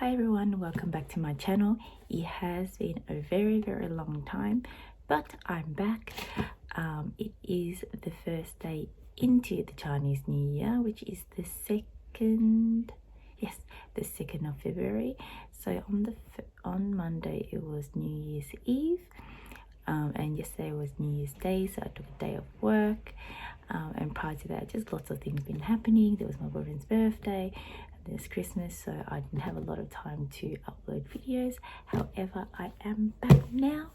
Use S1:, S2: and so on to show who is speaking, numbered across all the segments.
S1: Hi everyone, welcome back to my channel. It has been a very long time, but I'm back. It is the first day into the Chinese New Year, which is the 2nd of February. So on Monday it was New Year's Eve, and yesterday was New Year's Day, so I took a day of work. And prior to that, just lots of things been happening. There was my boyfriend's birthday, there's Christmas, so I didn't have a lot of time to upload videos. However, I am back now,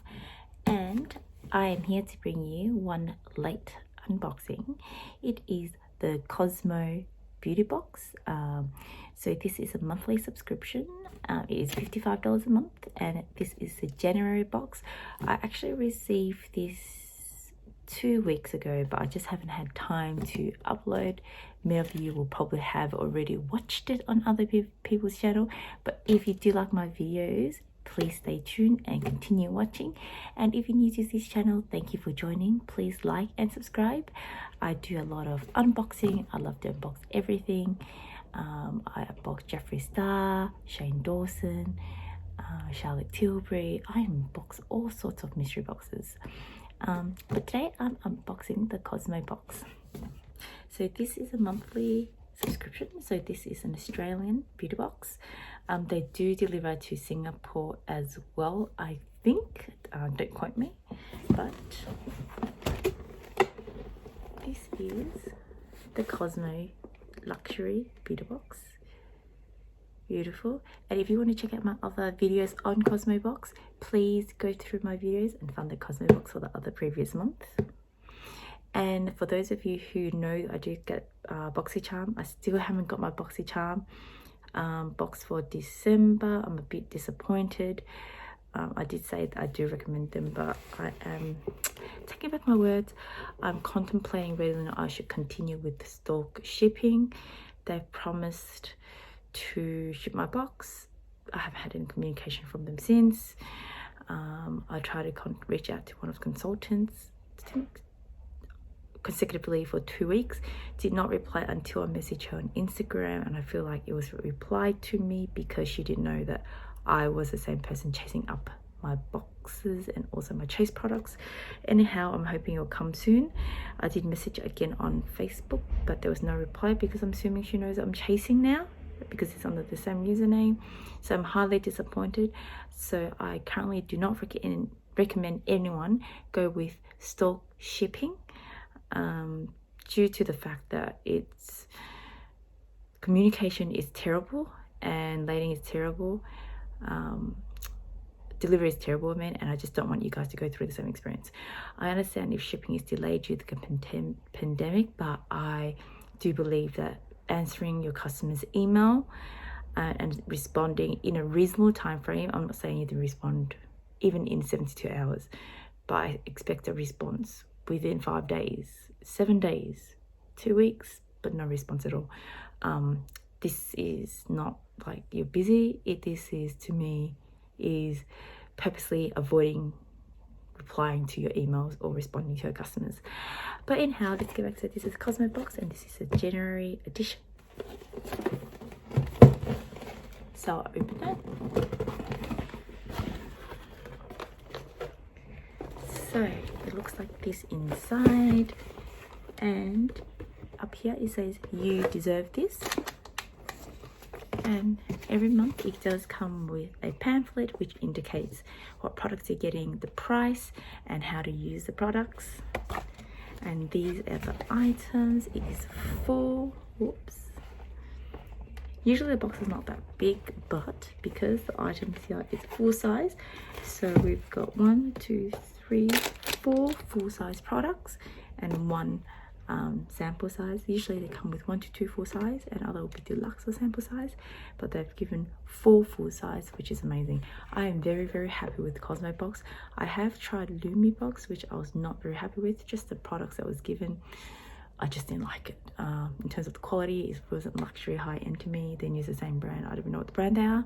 S1: and I am here to bring you one late unboxing. It is the Cozmo beauty box. So this is a monthly subscription. It is $55 a month, and this is the January box. I actually received this 2 weeks ago, but I just haven't had time to upload. Many of you will probably have already watched it on other people's channel, but if you do like my videos, please stay tuned and continue watching. And if you're new to this channel, thank you for joining. Please like and subscribe. I do a lot of unboxing. I love to unbox everything. I unbox Jeffree Star, Shane Dawson, Charlotte Tilbury. I unbox all sorts of mystery boxes. But today I'm unboxing the Cozmo box. So this is a monthly subscription. So this is an Australian beauty box. They do deliver to Singapore as well, I think. Don't quote me. But this is the Cozmo luxury beauty box. Beautiful. And if you want to check out my other videos on Cozmo box, please go through my videos and find the Cozmo box for the other previous month. And for those of you who know, I do get BoxyCharm. I still haven't got my BoxyCharm box for December. I'm a bit disappointed. I did say that I do recommend them, but I am taking back my words. I'm contemplating whether or not I should continue with the stock shipping. They've promised to ship my box. I haven't had any communication from them since. I tried to reach out to one of the consultants consecutively for 2 weeks, did not reply until I messaged her on Instagram, and I feel like it was replied to me because she didn't know that I was the same person chasing up my boxes and also my chase products. Anyhow, I'm hoping it'll come soon. I did message again on Facebook, but there was no reply because I'm assuming she knows I'm chasing now, because it's under the same username. So I'm highly disappointed. So I currently do not recommend anyone go with stock shipping, due to the fact that its communication is terrible and labeling is terrible, delivery is terrible, man, and I just don't want you guys to go through the same experience. I understand if shipping is delayed due to the pandemic, but I do believe that answering your customer's email and responding in a reasonable time frame. I'm not saying you to respond even in 72 hours, but I expect a response within 5 days, 7 days, 2 weeks, but no response at all. This is not like you're busy. This is, to me, is purposely avoiding replying to your emails or responding to your customers. But anyhow, let's get back to it. This is Cozmo box, and this is a January edition. So I'll open it. So it looks like this inside, and up here it says you deserve this. And every month it does come with a pamphlet which indicates what products you're getting, the price, and how to use the products. And these are the items. It is full. Whoops. Usually the box is not that big, but because the items here is full size, so we've got 4 full-size products and 1 sample size. Usually they come with 1 to 2 full size, and other will be deluxe or sample size, but they've given 4 full size, which is amazing. I am very happy with the Cozmo box. I have tried Lumi box, which I was not very happy with. Just the products that was given, I just didn't like it. In terms of the quality, it wasn't luxury high end to me. They use the same brand. I don't even know what the brand they are.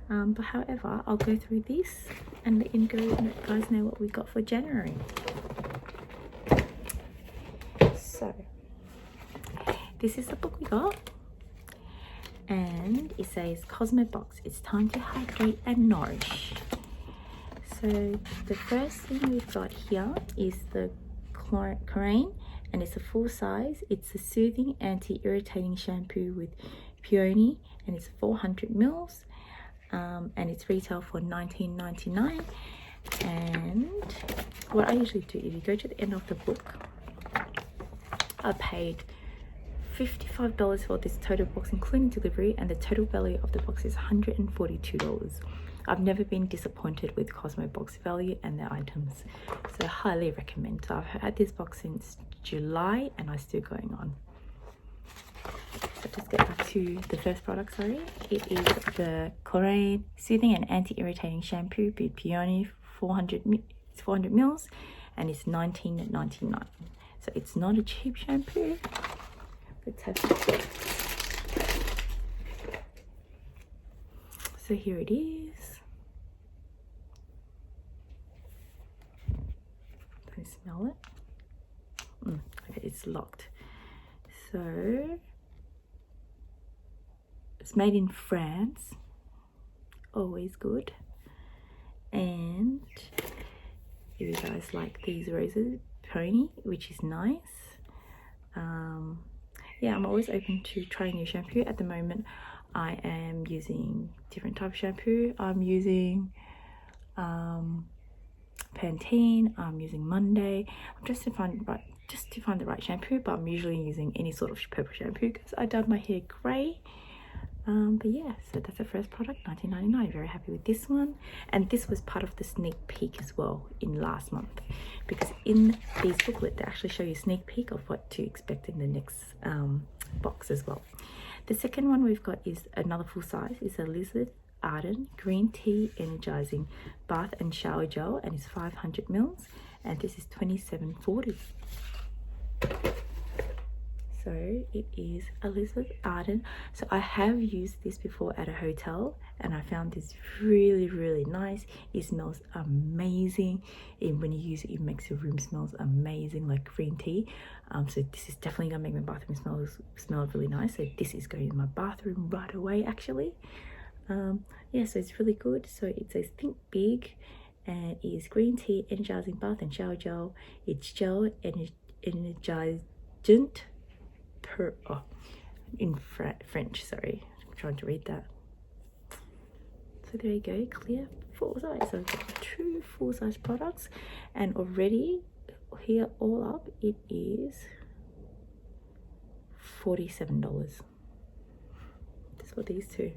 S1: But however, I'll go through this and let you guys know what we got for January. So this is the book we got. and it says Cozmo box, it's time to hydrate and nourish. So the first thing we've got here is the Corian, and it's a full size. It's a soothing anti-irritating shampoo with peony, and it's 400 mils, and it's retail for $19.99. And what I usually do, if you go to the end of the book, I paid $55 for this total box including delivery, and the total value of the box is $142. I've never been disappointed with Cozmo box value and their items, so I highly recommend. So I've had this box since July and I'm still going on. So just get back to the first product, sorry. It is the Corian Soothing and Anti-Irritating Shampoo with Peony, 400 mils, and it's $19.99. So it's not a cheap shampoo. Let's have it. So here it is. Can you smell it? Okay, it's locked. So it's made in France, always good. And if you guys like these roses, pony, which is nice. Yeah, I'm always open to trying new shampoo. At the moment I am using different type of shampoo. I'm using Pantene, I'm using Monday. I'm just to find the right shampoo, but I'm usually using any sort of purple shampoo because I dyed my hair grey. But yeah, so that's the first product, $19.99. Very happy with this one. And this was part of the sneak peek as well in last month, because in these booklet they actually show you a sneak peek of what to expect in the next box as well. The second one we've got is another full size. It's a Lizard Arden Green Tea Energizing Bath and Shower Gel, and it's 500 mils, and this is $27.40. So it is a Lizard Arden. So I have used this before at a hotel and I found this really nice. It smells amazing, and when you use it, it makes your room smells amazing, like green tea. So this is definitely gonna make my bathroom smell really nice. So this is going in my bathroom right away actually. Yeah, so it's really good. So it says think big, and it is green tea energizing bath and shower gel. It's gel energizant in French, sorry, I'm trying to read that. So there you go, clear full size. So I've got 2 full-size products, and already here all up it is $47 just for these 2.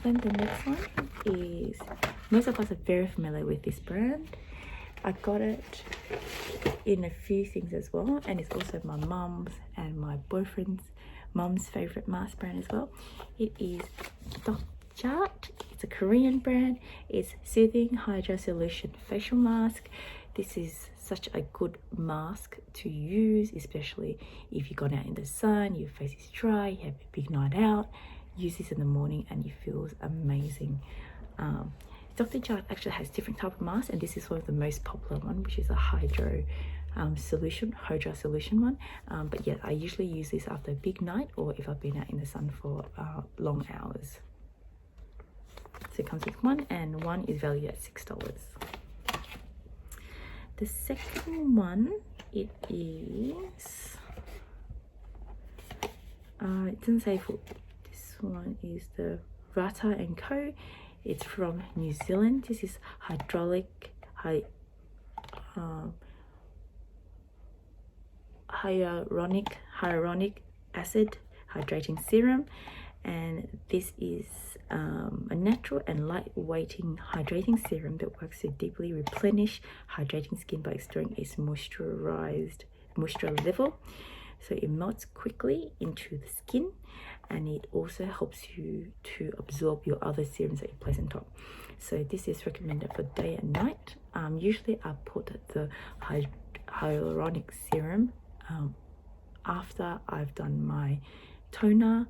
S1: Then the next one is, most of us are very familiar with this brand. I got it in a few things as well, and it's also my mum's and my boyfriend's mum's favorite mask brand as well. It is Dr. It's a Korean brand. It's Soothing Hydra Solution Facial Mask. This is such a good mask to use, especially if you've gone out in the sun, your face is dry, you have a big night out. Use this in the morning and it feels amazing. Dr. Jart actually has different type of masks, and this is one of the most popular one, which is a hydra solution one. But yeah, I usually use this after a big night or if I've been out in the sun for long hours. So it comes with one, and one is valued at $6. The second one, it is it doesn't say for this one, is the Rata & Co. It's from New Zealand. This is hyaluronic acid hydrating serum, and this is a natural and lightweighting hydrating serum that works to deeply replenish hydrating skin by restoring its moisture level. So it melts quickly into the skin, and it also helps you to absorb your other serums that you place on top. So this is recommended for day and night. Usually I put the hyaluronic serum after I've done my toner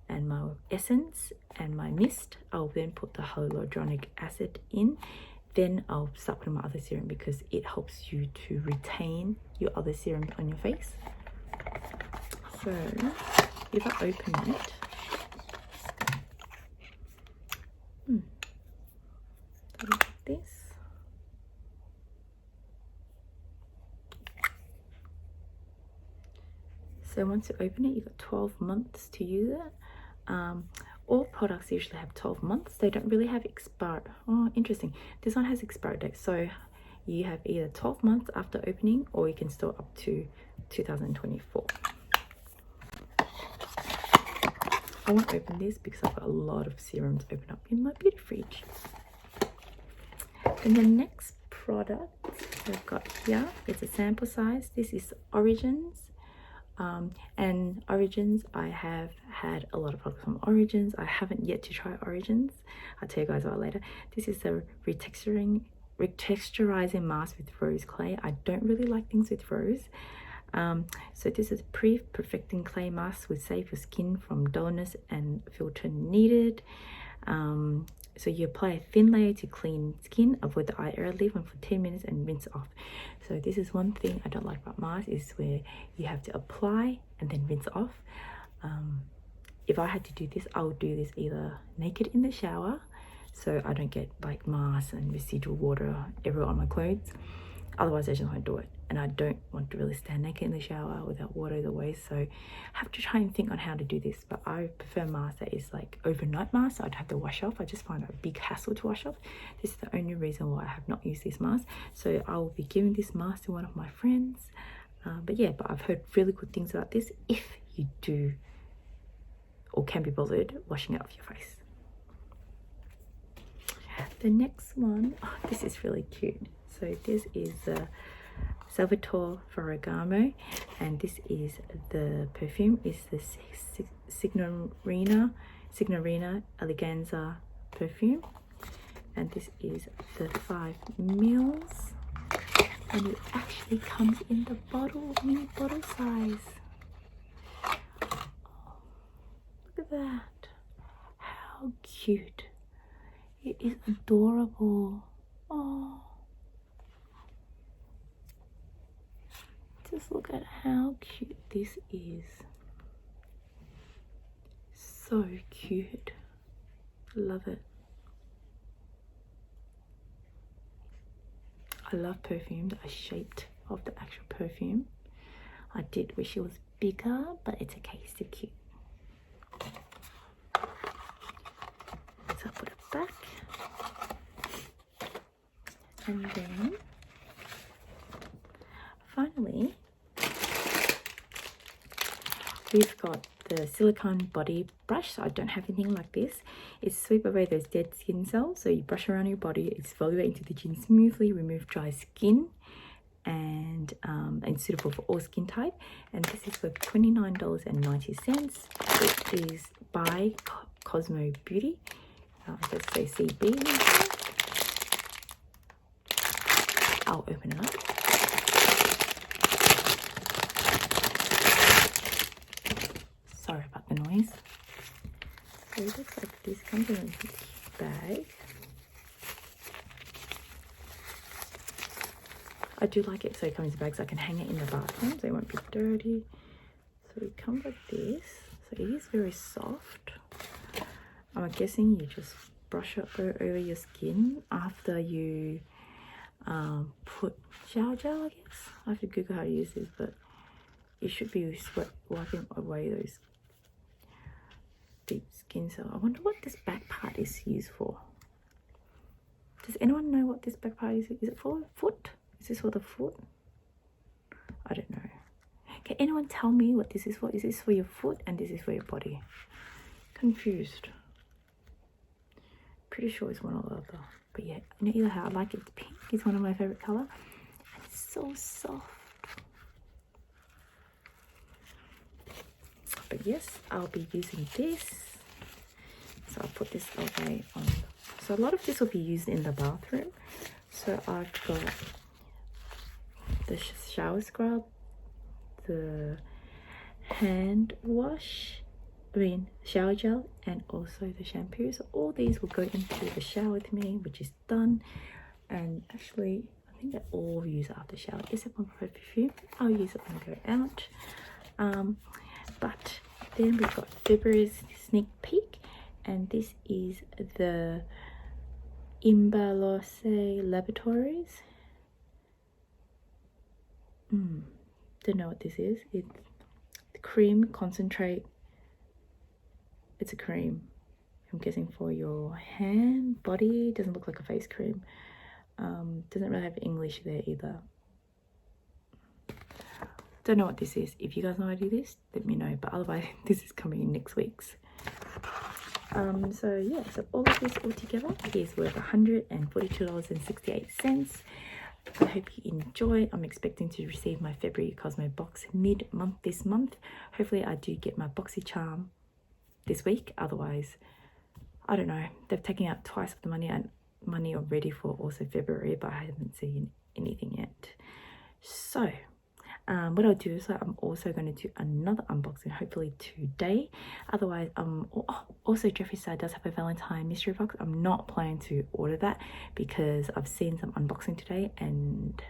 S1: and my essence and my mist. I'll then put the hyaluronic acid in, then I'll start with my other serum because it helps you to retain your other serums on your face. So if I open it, like this. So once you open it, you've got 12 months to use it. All products usually have 12 months. They don't really have expired. Oh, interesting. This one has expired date. So you have either 12 months after opening, or you can store up to 2024. I won't open this because I've got a lot of serums open up in my beauty fridge. And the next product I've got here, it's a sample size. This is Origins. And Origins, I have had a lot of products from Origins. I haven't yet to try Origins. I'll tell you guys about later. This is the retexturizing mask with rose clay. I don't really like things with rose. So this is pre-perfecting clay mask with save your skin from dullness and filter needed. So you apply a thin layer to clean skin, avoid the eye area, leave them for 10 minutes and rinse off. So this is one thing I don't like about masks, is where you have to apply and then rinse off. If I had to do this, I would do this either naked in the shower, so I don't get like mask and residual water everywhere on my clothes. Otherwise I just won't do it, and I don't want to really stand naked in the shower without water either way. So I have to try and think on how to do this, but I prefer mask that is like overnight mask. I'd have to wash off. I just find it a big hassle to wash off. This is the only reason why I have not used this mask. So I will be giving this mask to one of my friends. But I've heard really good things about this if you do or can be bothered washing it off your face. The next one, oh, this is really cute. So this is Salvatore Ferragamo, and this is the perfume. Is the Signorina Eleganza perfume, and this is the 5 mils, and it actually comes in the mini bottle size. Oh, look at that! How cute! It is adorable. Oh. Just look at how cute this is. So cute. Love it. I love perfume that are shaped of the actual perfume. I did wish it was bigger, but it's okay, still cute. So I put it back. And then finally, we've got the silicone body brush. So I don't have anything like this. It sweeps away those dead skin cells. So you brush around your body, exfoliate into the skin smoothly, remove dry skin, and suitable for all skin type. And this is for $29.90. It is by Cozmo Beauty. Let's say CB. I'll open it up. Sorry about the noise. So it looks like this comes in a bag. I do like it so it comes in bags. I can hang it in the bathroom so it won't be dirty. So it comes like this. So it is very soft. I'm guessing you just brush it over your skin after you put shower gel, I guess. I have to Google how to use this, but it should be wiping away those deep skin cells. I wonder what this back part is used for. Does anyone know what this back part is? Is it for the foot? Is this for the foot? I don't know. Can anyone tell me what this is for? Is this for your foot and this is for your body? Confused. Pretty sure it's one or the other. But yeah, either how I like it. Pink is one of my favorite color, and it's so soft. But yes, I'll be using this. So I'll put this away on. So a lot of this will be used in the bathroom. So I've got the shower scrub, the hand wash, shower gel, and also the shampoo. So all these will go into the shower with me, which is done. And actually, I think they all use it after shower, except for perfume. I'll use it when I go out. But then we've got February's sneak peek, and this is the Imbalose Laboratories. Don't know what this is. It's the cream concentrate. It's a cream, I'm guessing, for your hand, body. Doesn't look like a face cream. Doesn't really have English there either. Don't know what this is. If you guys know what it is, let me know. But otherwise, this is coming in next week's. So yeah, so all of this all together is worth $142.68. I hope you enjoy. I'm expecting to receive my February Cozmo box mid-month this month. Hopefully I do get my BoxyCharm this week. Otherwise, I don't know. They've taken out twice of the money already for also February, but I haven't seen anything yet. So what I'll do is I'm also going to do another unboxing hopefully today. Otherwise, also Jeffree Star does have a Valentine mystery box. I'm not planning to order that because I've seen some unboxing today, and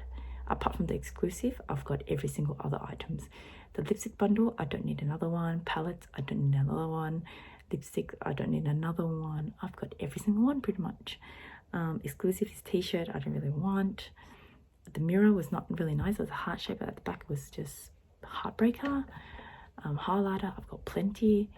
S1: apart from the exclusive, I've got every single other items. The lipstick bundle, I don't need another one. Palettes, I don't need another one. Lipstick, I don't need another one. I've got every single one pretty much. Exclusive is t-shirt, I don't really want. The mirror was not really nice. It was a heart shape, but at the back was just heartbreaker. Highlighter, I've got plenty.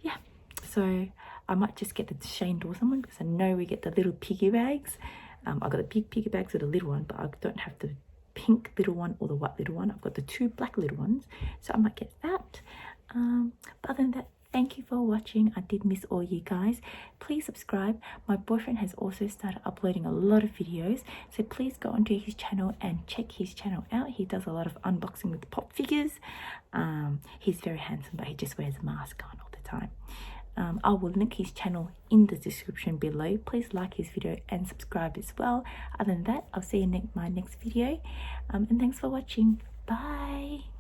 S1: Yeah, so I might just get the Shane Dawson one because I know we get the little piggy bags. I've got the big piggy bags with the little one, but I don't have the pink little one or the white little one. I've got the two black little ones, so I might get that. But other than that, thank you for watching. I did miss all you guys. Please subscribe. My boyfriend has also started uploading a lot of videos, so please go onto his channel and check his channel out. He does a lot of unboxing with pop figures. He's very handsome, but he just wears a mask on all the time. I will link his channel in the description below. Please like his video and subscribe as well. Other than that, I'll see you in my next video. And thanks for watching. Bye.